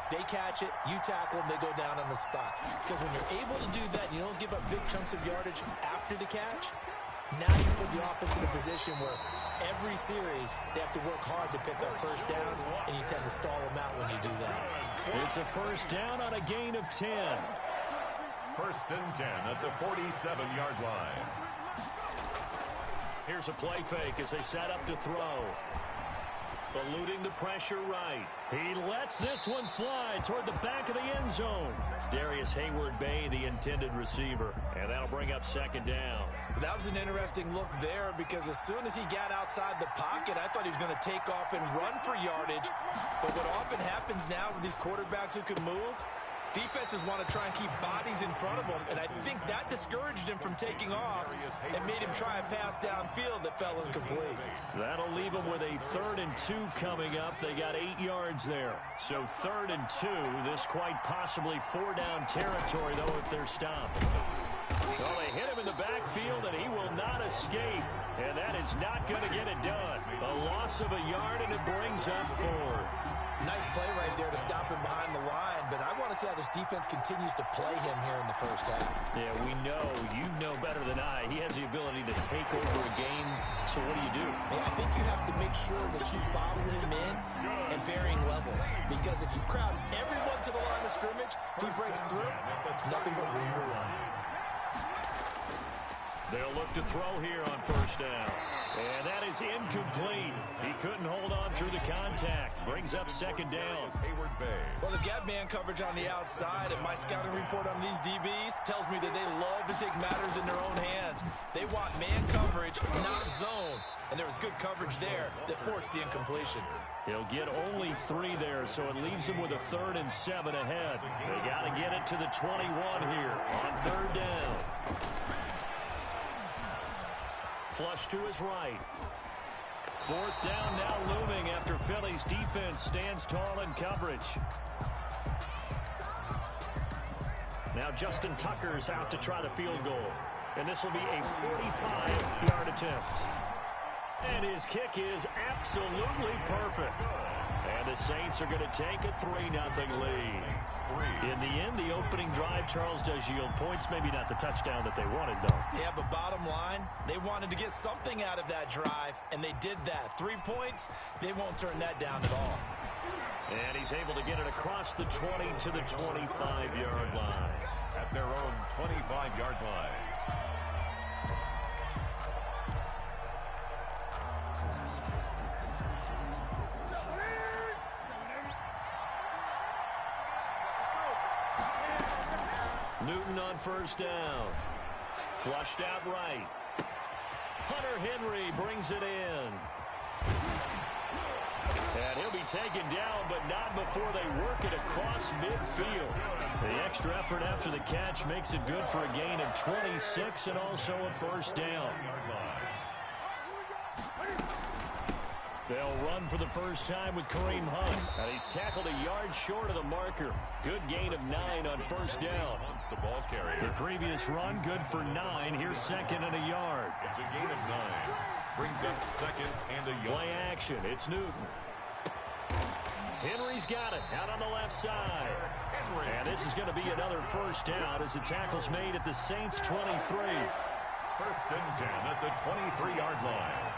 They catch it, you tackle them, they go down on the spot. Because when you're able to do that, you don't give up big chunks of yardage after the catch, now you put the offense in a position where every series they have to work hard to pick up first downs, and you tend to stall them out when you do that. It's a first down on a gain of 10. First and 10 at the 47-yard line. Here's a play fake as they set up to throw. Eluding the pressure right. He lets this one fly toward the back of the end zone. Darius Hayward-Bay, the intended receiver. And that'll bring up second down. That was an interesting look there because as soon as he got outside the pocket, I thought he was going to take off and run for yardage. But what often happens now with these quarterbacks who can move, defenses want to try and keep bodies in front of them, and I think that discouraged him from taking off and made him try a pass downfield that fell incomplete. That'll leave them with a 3rd and 2 coming up. They got 8 yards there. So 3rd and 2, this quite possibly 4-down territory, though, if they're stopped. Well, they hit him in the backfield, and he will not escape. And that is not going to get it done. A loss of a yard, and it brings up 4th. Nice play right there to stop him behind the line, but I want to see how this defense continues to play him here in the first half. Yeah, we know. You know better than I. He has the ability to take over a game, so what do? Hey, I think you have to make sure that you bottle him in at varying levels, because if you crowd everyone to the line of scrimmage, if he breaks through, it's nothing but room to run. They'll look to throw here on first down. And that is incomplete. He couldn't hold on through the contact. Brings up second down. Well, they've got man coverage on the outside, and my scouting report on these DBs tells me that they love to take matters in their own hands. They want man coverage, not zone. And there was good coverage there that forced the incompletion. He'll get only 3 there, so it leaves him with a 3rd and 7 ahead. They got to get it to the 21 here on 3rd down. Flush to his right. 4th down now looming after Philly's defense stands tall in coverage. Now Justin Tucker's out to try the field goal. And this will be a 45-yard attempt. And his kick is absolutely perfect. And the Saints are going to take a 3-0 lead. In the end, the opening drive, Charles, does yield points. Maybe not the touchdown that they wanted, though. Yeah, but bottom line, they wanted to get something out of that drive, and they did that. 3 points, they won't turn that down at all. And he's able to get it across the 20 to the 25-yard line. At their own 25-yard line. Newton on first down. Flushed out right. Hunter Henry brings it in. And he'll be taken down, but not before they work it across midfield. The extra effort after the catch makes it good for a gain of 26 and also a first down. They'll run for the first time with Kareem Hunt. And he's tackled a yard short of the marker. Good gain of 9 on first down. The ball carrier. The previous run, good for 9. Here's 2nd and a yard. It's a gain of 9. Brings up 2nd and a yard. Play action. It's Newton. Henry's got it out on the left side. And this is going to be another first down as the tackle's made at the Saints' 23. First and 10 at the 23-yard line.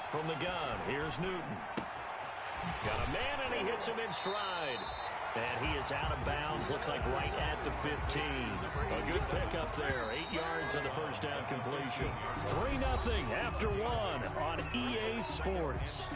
From the gun, here's Newton. Got a man, and he hits him in stride. And he is out of bounds, looks like right at the 15. A good pickup there, 8 yards on the first down completion. 3-0 after 1 on EA Sports.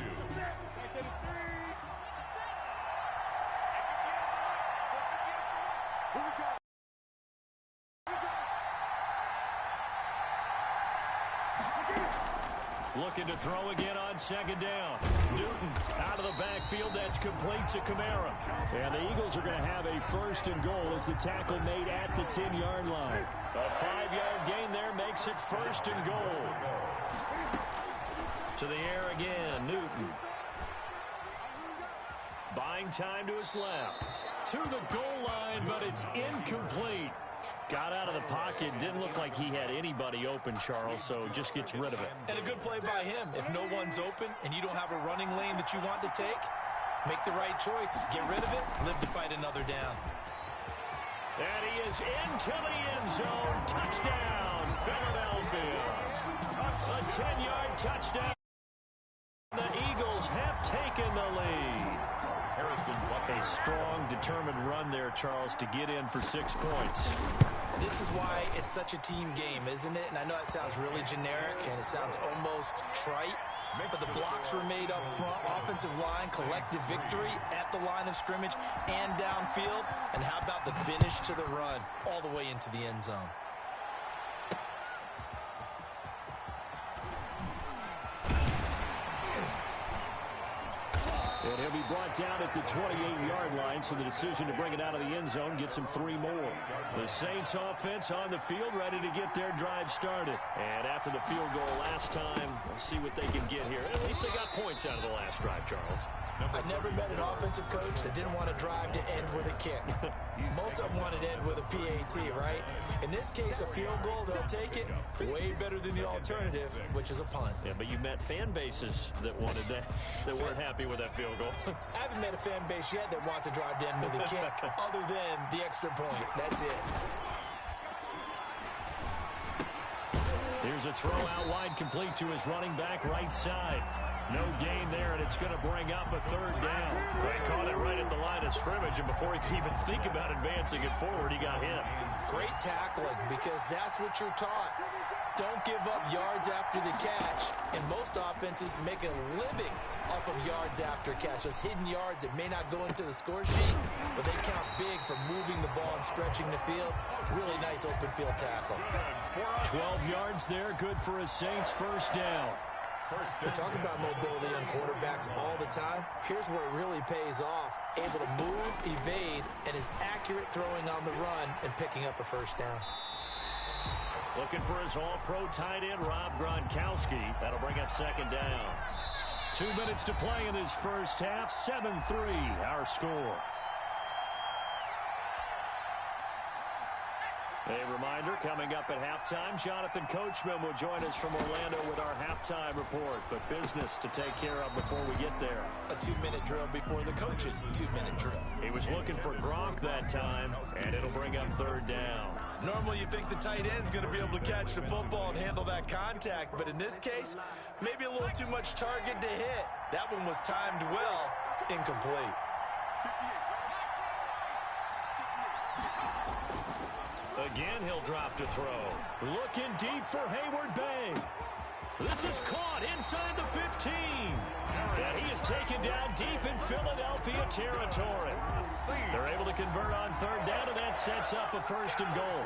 Looking to throw again on second down. Newton out of the backfield. That's complete to Kamara. And the Eagles are going to have a first and goal as the tackle made at the 10-yard line. A 5-yard gain there makes it first and goal. To the air again, Newton. Buying time to his left. To the goal line, but it's incomplete. Got out of the pocket. Didn't look like he had anybody open, Charles, so just gets rid of it. And a good play by him. If no one's open and you don't have a running lane that you want to take, Make the right choice. Get rid of it. Live to fight another down. And he is into the end zone. Touchdown, Philadelphia. A 10-yard touchdown. The Eagles have taken the lead. A strong, determined run there, Charles, to get in for 6 points. This is why it's such a team game, isn't it? And I know that sounds really generic, and it sounds almost trite. But the blocks were made up front, offensive line, collective victory at the line of scrimmage and downfield. And how about the finish to the run all the way into the end zone? And he'll be brought down at the 28-yard line, so the decision to bring it out of the end zone gets him 3 more. The Saints offense on the field, ready to get their drive started. And after the field goal last time, we'll see what they can get here. At least they got points out of the last drive, Charles. I never met an offensive coach that didn't want to drive to end with a kick. Most of them wanted to end with a PAT, right? In this case, a field goal, they'll take it. Way better than the alternative, which is a punt. Yeah, but you met fan bases that wanted that, that weren't happy with that field goal. I haven't met a fan base yet that wants to drive to end with a kick, other than the extra point. That's it. Here's a throw out wide, complete to his running back right side. No gain there, and it's going to bring up a 3rd down. They caught it right at the line of scrimmage, and before he could even think about advancing it forward, he got hit. Great tackling, because that's what you're taught. Don't give up yards after the catch, and most offenses make a living off of yards after catch. Those hidden yards that may not go into the score sheet, but they count big for moving the ball and stretching the field. Really nice open field tackle. 12 yards there, good for a Saints 1st down. We talk about mobility on quarterbacks all the time. Here's where it really pays off. Able to move, evade, and is accurate throwing on the run and picking up a 1st down. Looking for his all-pro tight end, Rob Gronkowski. That'll bring up 2nd down. 2 minutes to play in this first half. 7-3, our score. A reminder, coming up at halftime, Jonathan Coachman will join us from Orlando with our halftime report. But business to take care of before we get there. A 2-minute drill before the coach's 2-minute drill. He was looking for Gronk that time, and it'll bring up 3rd down. Normally you think the tight end's going to be able to catch the football and handle that contact. But in this case, maybe a little too much target to hit. That one was timed well, incomplete. Again, he'll drop to throw. Looking deep for Hayward Bay. This is caught inside the 15. And he is taken down deep in Philadelphia territory. They're able to convert on 3rd down, and that sets up a 1st and goal.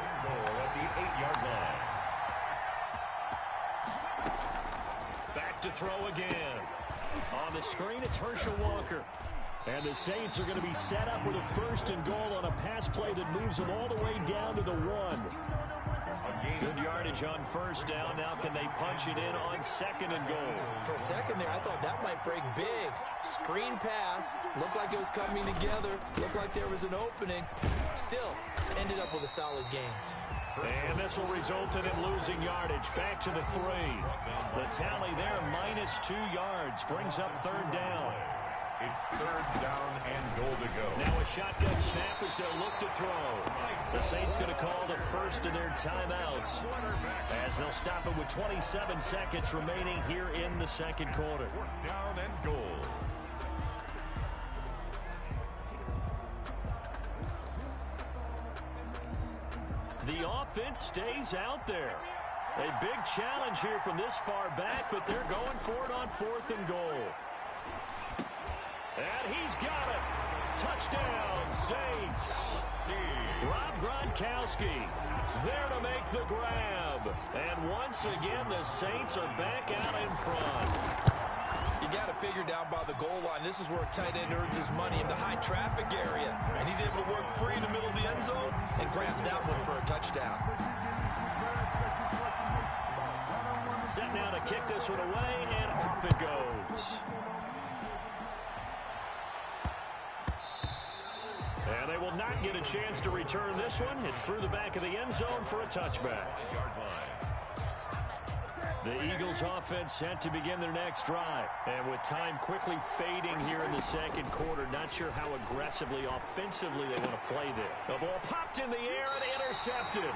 At the 8-yard line. Back to throw again. On the screen, it's Herschel Walker. And the Saints are going to be set up with a 1st and goal on a pass play that moves them all the way down to the 1. Good yardage on 1st down. Now can they punch it in on 2nd and goal? For a second there, I thought that might break big. Screen pass. Looked like it was coming together. Looked like there was an opening. Still, ended up with a solid game. And this will result in him losing yardage. Back to the 3. The tally there, -2 yards. Brings up 3rd down. It's 3rd down and goal to go. Now a shotgun snap as they'll look to throw. The Saints going to call the first of their timeouts as they'll stop it with 27 seconds remaining here in the 2nd quarter. 4th down and goal. The offense stays out there. A big challenge here from this far back, but they're going for it on 4th and goal. And he's got it. Touchdown, Saints. Rob Gronkowski there to make the grab. And once again, the Saints are back out in front. You got to figure down by the goal line. This is where a tight end earns his money in the high traffic area. And he's able to work free in the middle of the end zone and grabs that one for a touchdown. Set now to kick this one away, and off it goes. And they will not get a chance to return this one. It's through the back of the end zone for a touchback. The Eagles offense set to begin their next drive. And with time quickly fading here in the second quarter, not sure how aggressively, offensively they want to play there. The ball popped in the air and intercepted.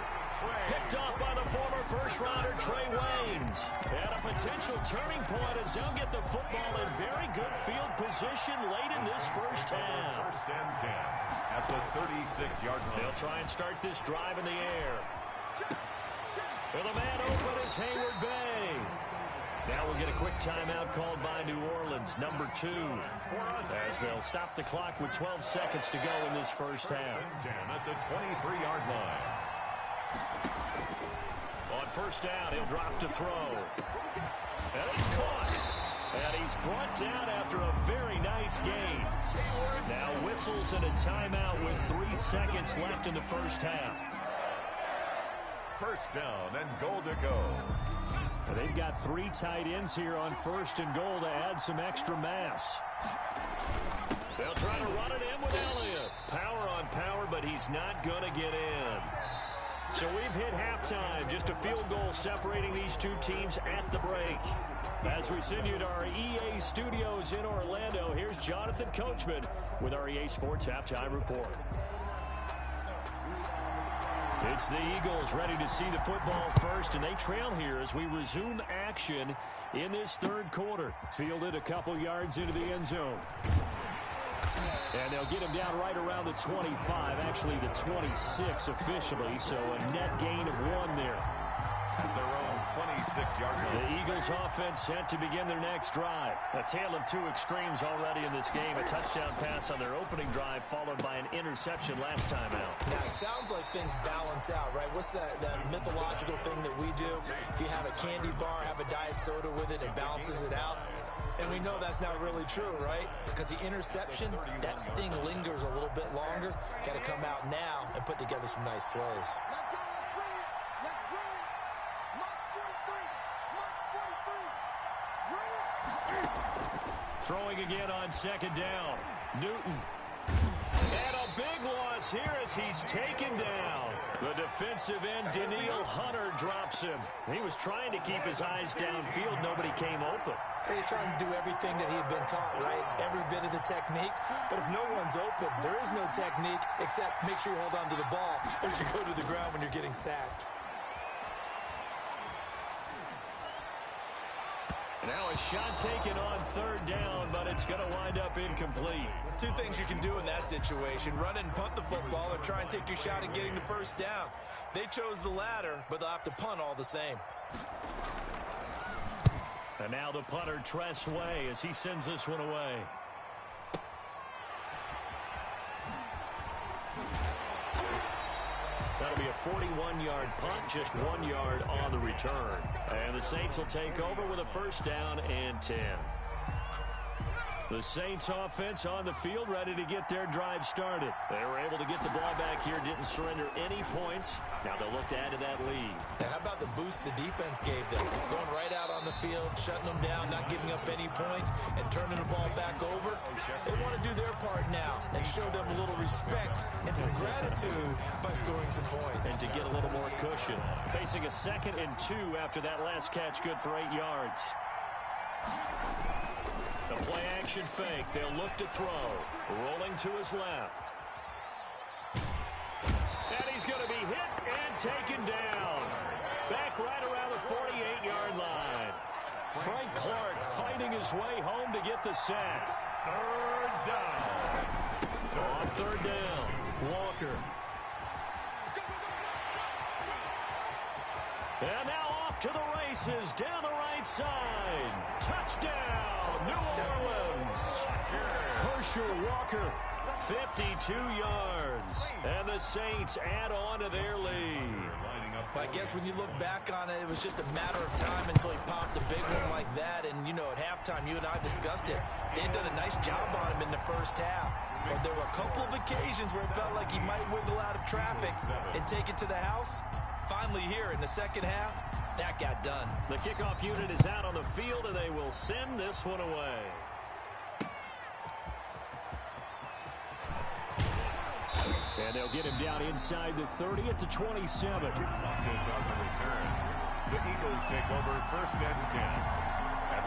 Picked off by the former first-rounder Trey Waynes. And a potential turning point as they'll get the football in very good field position late in this first half. First and 10 at the 36-yard line. They'll try and start this drive in the air. Well, the man open is Hayward Bay. Now we'll get a quick timeout called by New Orleans, number 2. As they'll stop the clock with 12 seconds to go in this first half. First and 10 at the 23-yard line. On first down, he'll drop to throw. And he's caught. And he's brought down after a very nice gain. Now whistles and a timeout with 3 seconds left in the first half. First down and goal to go. They've got 3 tight ends here on first and goal to add some extra mass. They'll try to run it in with Elliott. Power on power, but he's not going to get in. So we've hit halftime. Just a field goal separating these two teams at the break. As we send you to our EA studios in Orlando, here's Jonathan Coachman with our EA Sports Halftime Report. It's the Eagles ready to see the football first, and they trail here as we resume action in this third quarter. Fielded a couple yards into the end zone. And they'll get him down right around the 25, actually the 26 officially, so a net gain of 1 there. At their own 26-yard line. The Eagles offense set to begin their next drive. A tale of 2 extremes already in this game. A touchdown pass on their opening drive followed by an interception last time out. Now, it sounds like things balance out, right? What's that mythological thing that we do? If you have a candy bar, have a diet soda with it, it balances it out. And we know that's not really true, right? Because the interception, that sting lingers a little bit longer. Got to come out now and put together some nice plays. Throwing again on second down. Newton. And a big loss here as he's taken down. The defensive end, Daniil Hunter, drops him. He was trying to keep his eyes downfield. Nobody came open. He's trying to do everything that he had been taught, right? Every bit of the technique. But if no one's open, there is no technique except make sure you hold on to the ball as you go to the ground when you're getting sacked. Now a shot taken on third down, but it's going to wind up incomplete. 2 things you can do in that situation. Run and punt the football or try and take your shot at getting the first down. They chose the latter, but they'll have to punt all the same. And now the punter, Tress Way, as he sends this one away. That'll be a 41-yard punt, just 1 yard on the return. And the Saints will take over with a first down and 10. The Saints offense on the field ready to get their drive started. They were able to get the ball back here, didn't surrender any points. Now they'll look to add to that lead. Now, how about the boost the defense gave them? Going right out on the field, shutting them down, not giving up any points, and turning the ball back over. They want to do their part now and show them a little respect and some gratitude by scoring some points. And to get a little more cushion. Facing a 2nd and 2 after that last catch, good for 8 yards. The play-action fake. They'll look to throw. Rolling to his left. And he's going to be hit and taken down. Back right around the 48-yard line. Frank Clark fighting his way home to get the sack. Third down. On third down, Walker. And now off to the races down the right side. Touchdown, New Orleans. Herschel Walker, 52 yards. And the Saints add on to their lead. I guess when you look back on it, it was just a matter of time until he popped a big one like that. And, you know, at halftime, you and I discussed it. They had done a nice job on him in the first half. But there were a couple of occasions where it felt like he might wiggle out of traffic and take it to the house. Finally here in the second half, that got done. The kickoff unit is out on the field, and they will send this one away. And they'll get him down inside the 30 at the 27. The Eagles take over 1st and 10.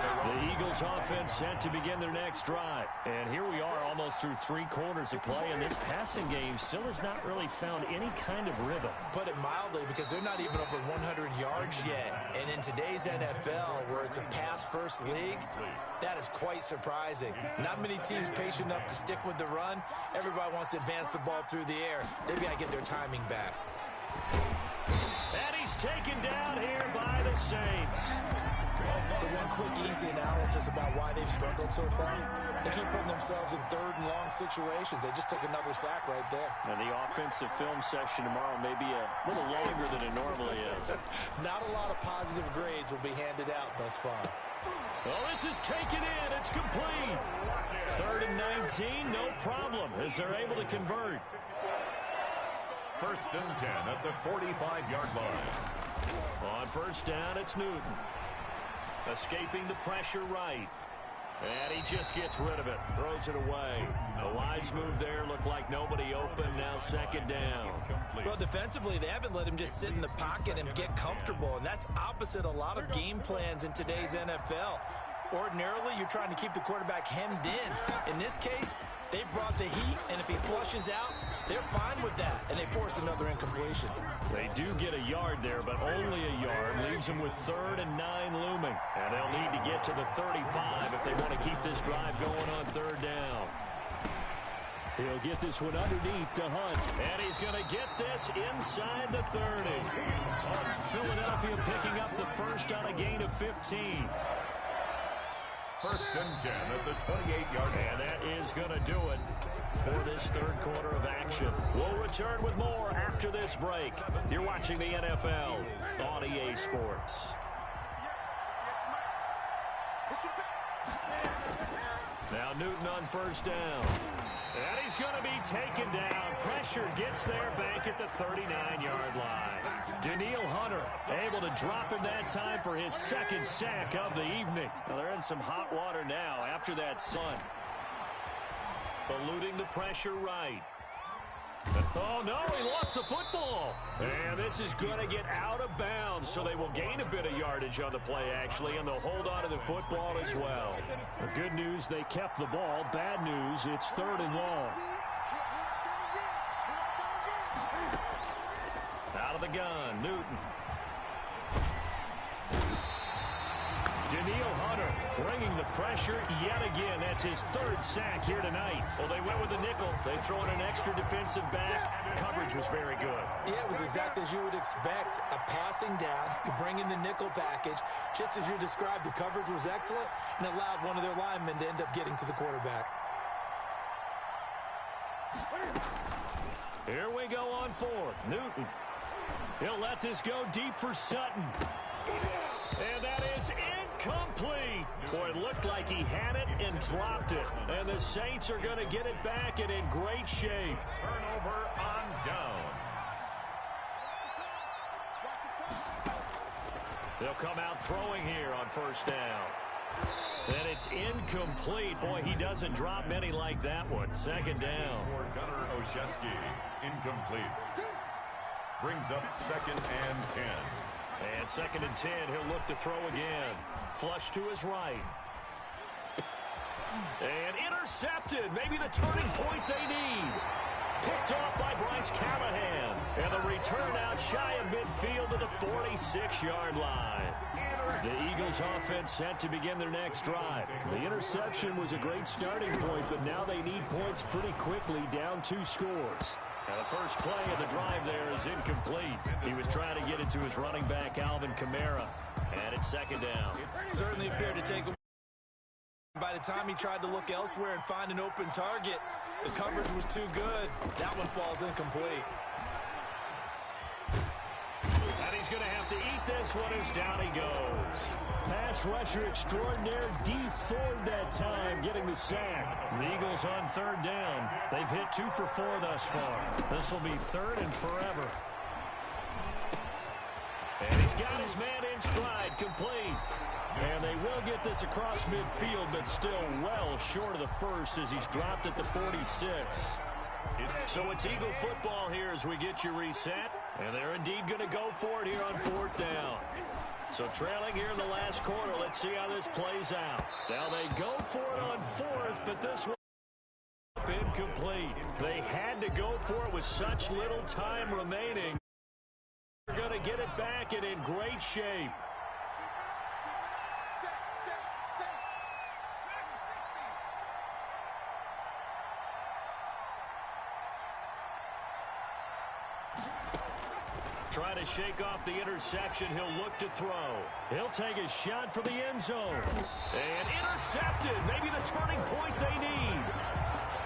The Eagles offense set to begin their next drive. And here we are almost through 3 quarters of play, and this passing game still has not really found any kind of rhythm. Put it mildly, because they're not even over 100 yards yet. And in today's NFL, where it's a pass-first league, that is quite surprising. Not many teams patient enough to stick with the run. Everybody wants to advance the ball through the air. They've got to get their timing back. And he's taken down here by the Saints. So one quick, easy analysis about why they've struggled so far. They keep putting themselves in 3rd and long situations. They just took another sack right there. And the offensive film session tomorrow may be a little longer than it normally is. Not a lot of positive grades will be handed out thus far. Well, this is taken in. It's complete. 3rd and 19, no problem, as they're able to convert. 1st and 10 at the 45-yard line. On 1st down, it's Newton. Escaping the pressure right. And he just gets rid of it. Throws it away. A wise move there. Looked like nobody open. Now 2nd down. Well, defensively, they haven't let him just sit in the pocket and get comfortable. And that's opposite a lot of game plans in today's NFL. Ordinarily, you're trying to keep the quarterback hemmed in. In this case, they brought the heat, and if he flushes out, they're fine with that, and they force another incompletion. They do get a yard there, but only a yard. Leaves them with 3rd and 9 looming. And they'll need to get to the 35 if they want to keep this drive going on 3rd down. He'll get this one underneath to Hunt. And he's going to get this inside the 30. Philadelphia picking up the 1st on a gain of 15. 1st and 10 at the 28-yard line. And that is going to do it for this 3rd quarter of action. We'll return with more after this break. You're watching the NFL on EA Sports. Now Newton on 1st down. And he's going to be taken down. Pressure gets there back at the 39-yard line. Danielle Hunter able to drop him that time for his 2nd sack of the evening. Well, they're in some hot water now after that sun. Eluding the pressure right. Oh, no, he lost the football. And this is going to get out of bounds, so they will gain a bit of yardage on the play, actually, and they'll hold on to the football as well. The good news, they kept the ball. Bad news, it's 3rd and long. Out of the gun, Newton. Danielle Hunter bringing the pressure yet again. That's his 3rd sack here tonight. Well, they went with the nickel. They throw in an extra defensive back. Coverage was very good. Yeah, it was exactly as you would expect. A passing down. You bring in the nickel package. Just as you described, the coverage was excellent and allowed one of their linemen to end up getting to the quarterback. Here we go on 4th. Newton. He'll let this go deep for Sutton. And that is incomplete. Boy, it looked like he had it and dropped it. And the Saints are going to get it back and in great shape. Turnover on downs. They'll come out throwing here on 1st down. And it's incomplete. Boy, he doesn't drop many like that one. 2nd down. For Gunnar Olszewski, incomplete. Brings up 2nd and 10. And 2nd and 10, he'll look to throw again. Flush to his right. And intercepted. Maybe the turning point they need. Picked off by Bryce Callahan. And the return out shy of midfield to the 46-yard line. The Eagles offense set to begin their next drive. The interception was a great starting point, but now they need points pretty quickly, down 2 scores. And the first play of the drive there is incomplete. He was trying to get it to his running back, Alvin Kamara. And it's 2nd down. Certainly appeared to take him. By the time he tried to look elsewhere and find an open target, the coverage was too good. That one falls incomplete. And he's going to have to eat this one as down he goes. Pass rusher extraordinaire, deformed that time, getting the sack. The Eagles on 3rd down. They've hit 2 for 4 thus far. This will be 3rd and forever. And he's got his man in stride, complete. And they will get this across midfield, but still well short of the first as he's dropped at the 46. So it's Eagle football here as we get you reset. And they're indeed going to go for it here on 4th down. So trailing here in the last quarter. Let's see how this plays out. Now they go for it on fourth, but this one incomplete. They had to go for it with such little time remaining. They're going to get it back and in great shape. Trying to shake off the interception. He'll look to throw. He'll take a shot for the end zone. And intercepted. Maybe the turning point they need.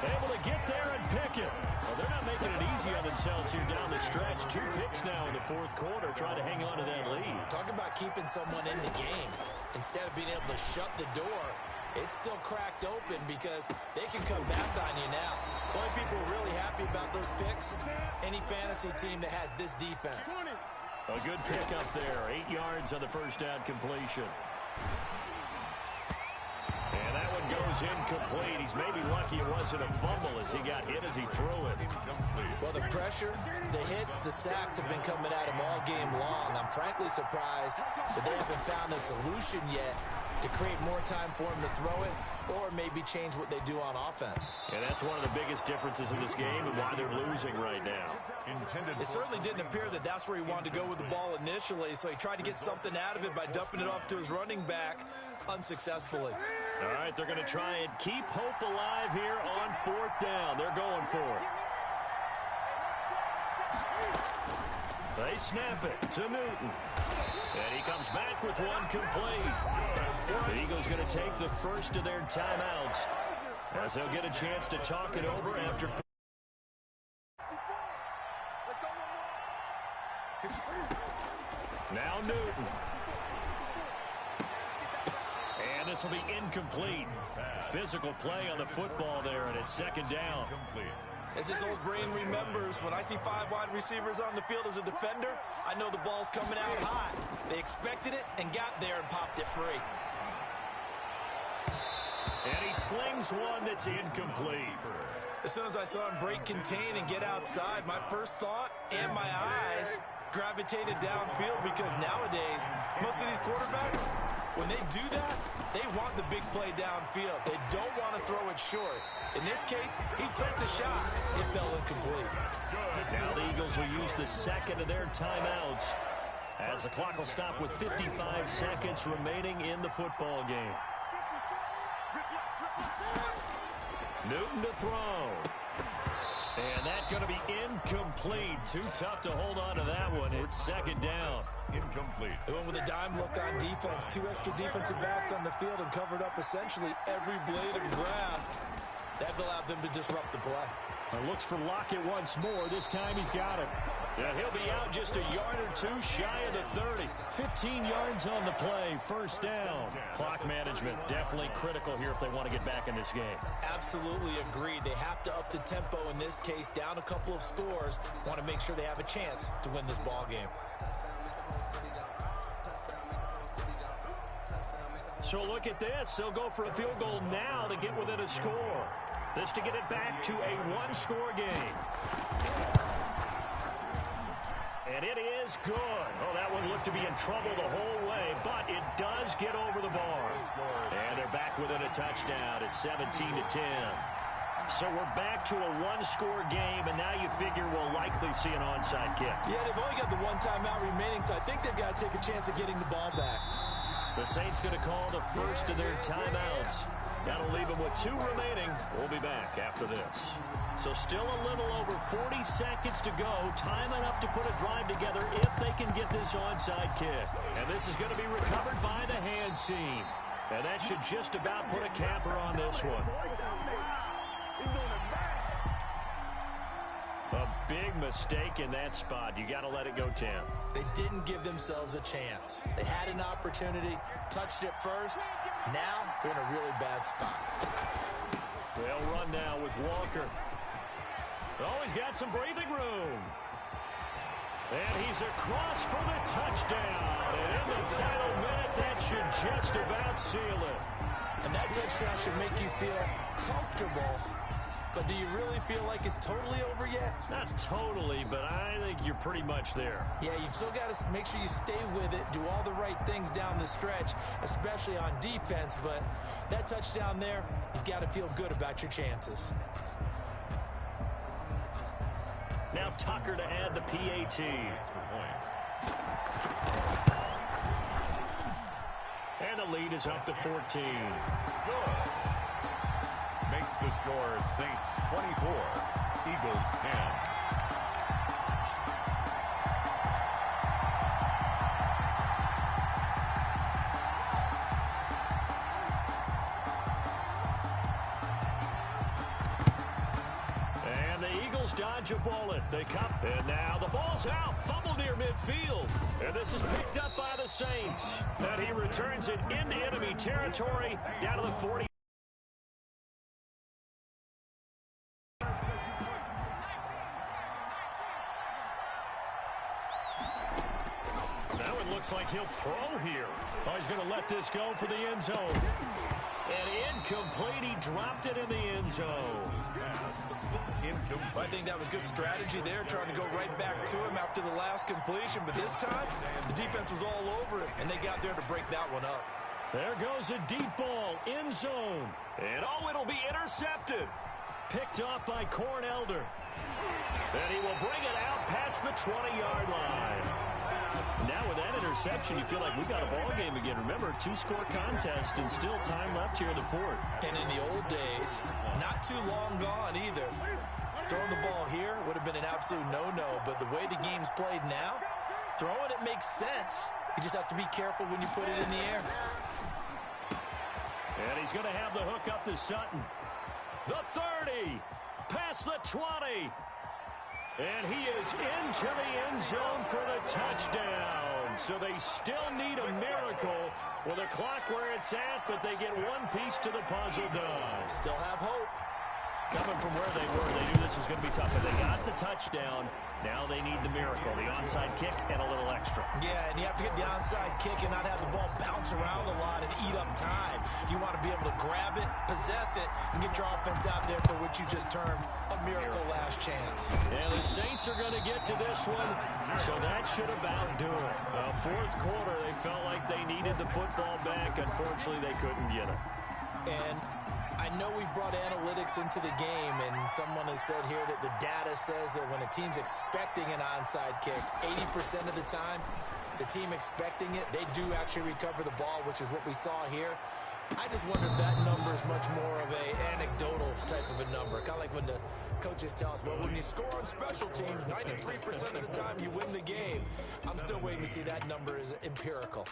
Able to get there and pick it. Well, they're not making it easy on themselves here down the stretch. 2 picks now in the fourth quarter, trying to hang on to that lead. Talk about keeping someone in the game. Instead of being able to shut the door, it's still cracked open because they can come back on you now. The only people really happy about those picks, any fantasy team that has this defense. A good pick up there. 8 yards on the first down completion. And that one goes incomplete. He's maybe lucky it wasn't a fumble as he got hit as he threw it. Well, the pressure, the hits, the sacks have been coming at him all game long. I'm frankly surprised that they haven't found a solution yet to create more time for him to throw it or maybe change what they do on offense. And that's one of the biggest differences in this game and why they're losing right now. It certainly didn't appear that that's where he wanted to go with the ball initially, so he tried to get something out of it by dumping it off to his running back unsuccessfully. All right, they're going to try and keep hope alive here on fourth down. They're going for it. They snap it to Newton. And he comes back with one complete. The Eagles going to take the first of their timeouts as they'll get a chance to talk it over after. Now Newton. And this will be incomplete. Physical play on the football there, and it's second down. As his old brain remembers, when I see 5 wide receivers on the field as a defender, I know the ball's coming out high. They expected it and got there and popped it free. And he slings one that's incomplete. As soon as I saw him break contain and get outside, my first thought and my eyes gravitated downfield because nowadays, most of these quarterbacks, when they do that, they want the big play downfield. They don't want to throw it short. In this case, he took the shot. It fell incomplete. Now the Eagles will use the second of their timeouts as the clock will stop with 55 seconds remaining in the football game. Newton to throw. And that's going to be incomplete. Too tough to hold on to that one. It's second down. Incomplete. They went with a dime look on defense. 2 extra defensive backs on the field and covered up essentially every blade of grass. That allowed them to disrupt the play. Looks for Lockett once more. This time he's got it. Yeah, he'll be out just a yard or two shy of the 30. 15 yards on the play. First down. Clock management definitely critical here if they want to get back in this game. Absolutely agreed. They have to up the tempo in this case. Down a couple of scores. Want to make sure they have a chance to win this ball game. So look at this. They'll go for a field goal now to get within a score. This to get it back to a one-score game. And it is good. Oh, that one looked to be in trouble the whole way, but it does get over the bar. And they're back within a touchdown. It's 17-10. So we're back to a one-score game, and now you figure we'll likely see an onside kick. Yeah, they've only got the one timeout remaining, so I think they've got to take a chance at getting the ball back. The Saints going to call the first of their timeouts. That'll leave them with 2 remaining. We'll be back after this. So still a little over 40 seconds to go. Time enough to put a drive together if they can get this onside kick. And this is going to be recovered by the hands team. And that should just about put a capper on this one. A big mistake in that spot. You got to let it go, Tim. They didn't give themselves a chance. They had an opportunity, touched it first. Now they're in a really bad spot. They'll run now with Walker. Oh, he's got some breathing room. And he's across for the touchdown. And in the final minute, that should just about seal it. And that touchdown should make you feel comfortable But do you really feel like it's totally over yet? Not totally, but I think you're pretty much there. Yeah, you've still got to make sure you stay with it, do all the right things down the stretch, especially on defense. But that touchdown there, you've got to feel good about your chances. Now Tucker to add the PAT. And the lead is up to 14. Good. Makes the score Saints 24, Eagles 10. And the Eagles dodge a bullet. They come. And now the ball's out. Fumble near midfield. And this is picked up by the Saints. And he returns it into enemy territory down to the 40. Now it looks like he'll throw here. Oh, he's going to let this go for the end zone. And incomplete. He dropped it in the end zone. Well, I think that was good strategy there, trying to go right back to him after the last completion. But this time, the defense was all over it, and they got there to break that one up. There goes a deep ball, end zone. And oh, it'll be intercepted. Picked off by Cornelder. And he will bring it out past the 20-yard line. Now with that interception, you feel like we've got a ball game again. Remember, 2-score contest and still time left here in the fourth. And in the old days, not too long gone either. Throwing the ball here would have been an absolute no-no, but the way the game's played now, throwing it makes sense. You just have to be careful when you put it in the air. And he's going to have the hook up to Sutton. The 30, past the 20. And he is into the end zone for the touchdown. So they still need a miracle with a clock where it's at, but they get one piece to the puzzle done. Still have hope. Coming from where they were, they knew this was going to be tough, but they got the touchdown. Now they need the miracle, the onside kick and a little extra. Yeah, and you have to get the onside kick and not have the ball bounce around a lot and eat up time. You want to be able to grab it, possess it, and get your offense out there for what you just termed a miracle last chance. And the Saints are going to get to this one, so that should about do it. Fourth quarter, they felt like they needed the football back. Unfortunately, they couldn't get it. And I know we brought analytics into the game, and someone has said here that the data says that when a team's expecting an onside kick, 80% of the time, the team expecting it, they do actually recover the ball, which is what we saw here. I just wonder if that number is much more of an anecdotal type of a number. Kind of like when the coaches tell us, well, when you score on special teams, 93% of the time you win the game. I'm still waiting to see that number is empirical.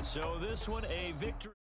So this one, a victory.